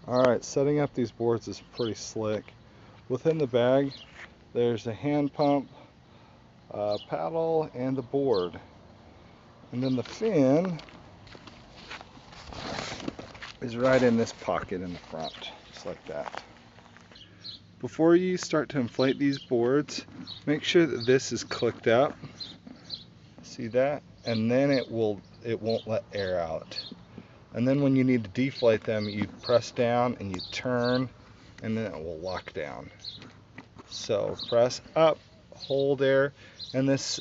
Alright, setting up these boards is pretty slick. Within the bag, there's a hand pump, paddle, and the board. And then the fin is right in this pocket in the front, just like that. Before you start to inflate these boards, make sure that this is clicked up. See that? And then it won't let air out. And then when you need to deflate them, you press down and you turn, and then it will lock down. So press up, hold there, and this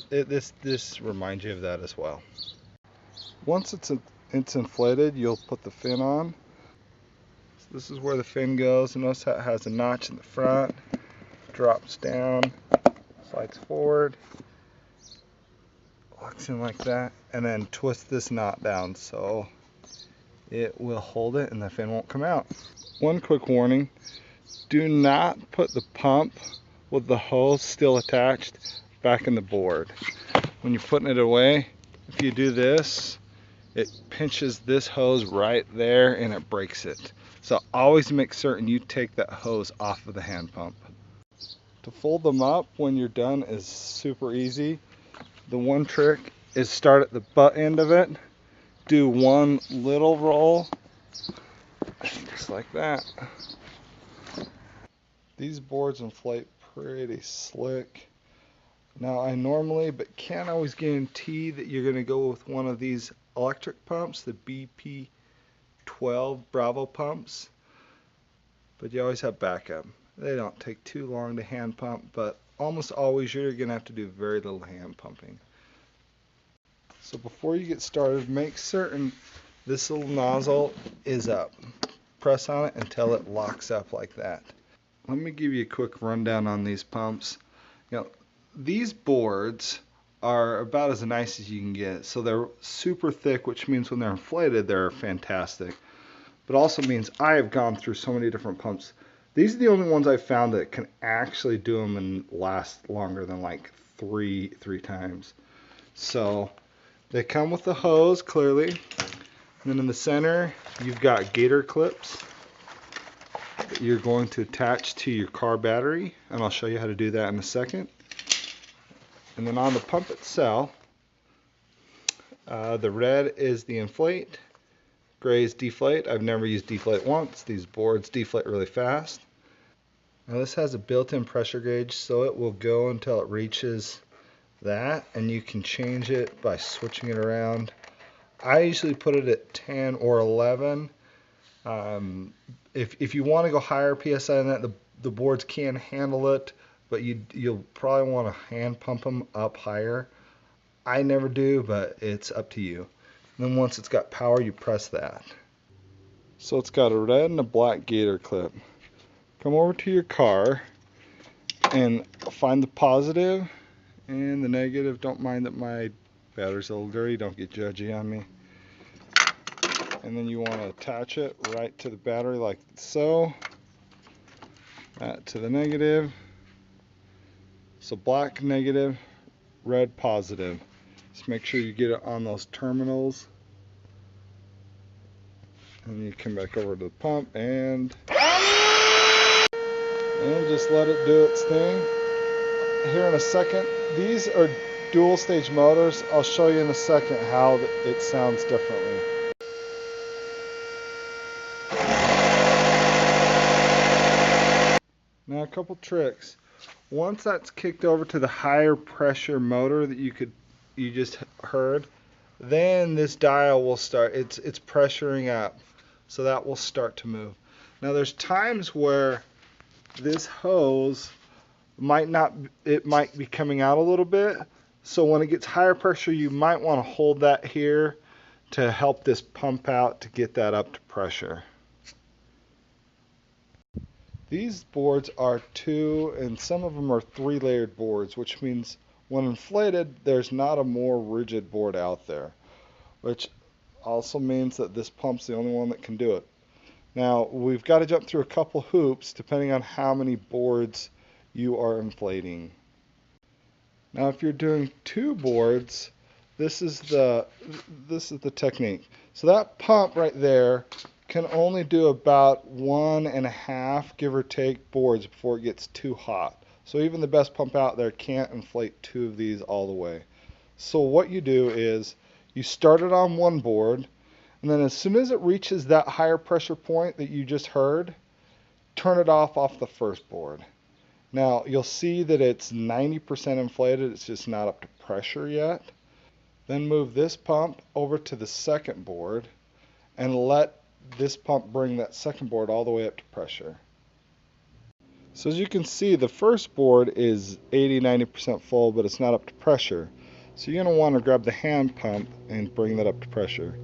reminds you of that as well. Once it's inflated, you'll put the fin on. So this is where the fin goes. Notice how it has a notch in the front, drops down, slides forward, locks in like that, and then twist this knot down so it will hold it and the fin won't come out. One quick warning, do not put the pump with the hose still attached back in the board. When you're putting it away, if you do this, it pinches this hose right there and it breaks it. So always make certain you take that hose off of the hand pump. To fold them up when you're done is super easy. The one trick is start at the butt end of it, do one little roll, just like that. These boards inflate pretty slick. Now I normally, but can't always guarantee that you're going to go with one of these electric pumps, the BP12 Bravo pumps, but you always have backup. They don't take too long to hand pump, but almost always you're going to have to do very little hand pumping. So before you get started, make certain this little nozzle is up. Press on it until it locks up like that. Let me give you a quick rundown on these pumps. These boards are about as nice as you can get. So they're super thick, which means when they're inflated, they're fantastic. But also means I have gone through so many different pumps. These are the only ones I've found that can actually do them and last longer than like three times. So they come with the hose, clearly. And then in the center, you've got Gator Clips that you're going to attach to your car battery. And I'll show you how to do that in a second. And then on the pump itself, the red is the inflate, gray is deflate. I've never used deflate once. These boards deflate really fast. Now this has a built-in pressure gauge, so it will go until it reaches that, and you can change it by switching it around. I usually put it at 10 or 11. If you want to go higher PSI than that, the boards can handle it, but you'll probably want to hand pump them up higher. I never do, but it's up to you. And then once it's got power, you press that. So it's got a red and a black Gator clip. Come over to your car and find the positive and the negative. Don't mind that my battery's a little dirty, don't get judgy on me. And then you want to attach it right to the battery like so. That to the negative. So black negative, red positive. Just make sure you get it on those terminals. And you come back over to the pump and just let it do its thing. Here in a second, these are dual stage motors. I'll show you in a second how it sounds differently. Now a couple tricks. Once that's kicked over to the higher pressure motor that you just heard, then this dial will start, it's pressuring up, so that will start to move. Now there's times where this hose might be coming out a little bit, so when it gets higher pressure you might want to hold that here to help this pump out to get that up to pressure. These boards are 2 and some of them are 3 layered boards, which means when inflated there's not a more rigid board out there, which also means that this pump's the only one that can do it. Now we've got to jump through a couple hoops depending on how many boards you are inflating. Now if you're doing 2 boards, this is the technique. So that pump right there can only do about 1.5, give or take, boards before it gets too hot. So even the best pump out there can't inflate 2 of these all the way. So what you do is you start it on one board, and then as soon as it reaches that higher pressure point that you just heard, turn it off the first board. Now you'll see that it's 90% inflated, it's just not up to pressure yet. Then move this pump over to the second board and let this pump bring that second board all the way up to pressure. So as you can see, the first board is 80-90% full, but it's not up to pressure. So you're going to want to grab the hand pump and bring that up to pressure.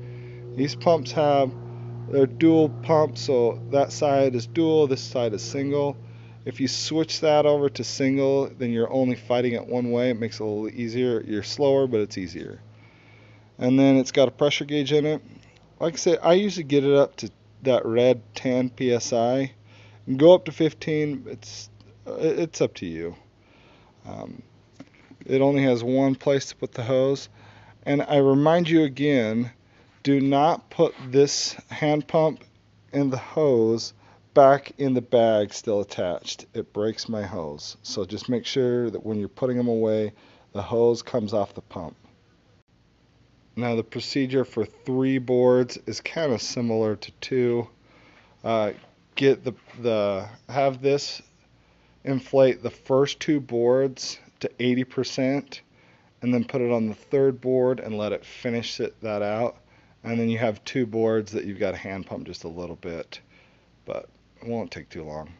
These pumps they're dual pumps, so that side is dual, this side is single. If you switch that over to single, then you're only fighting it one way. It makes it a little easier. You're slower, but it's easier. And then it's got a pressure gauge in it. Like I say, I usually get it up to that red 10 psi. And go up to 15. It's up to you. It only has one place to put the hose. And I remind you again, do not put this hand pump and the hose back in the bag still attached. It breaks my hose. So just make sure that when you're putting them away, the hose comes off the pump. Now the procedure for 3 boards is kind of similar to 2. Have this inflate the first 2 boards to 80%, and then put it on the third board and let it finish that out. And then you have 2 boards that you've got to hand pump just a little bit, but it won't take too long.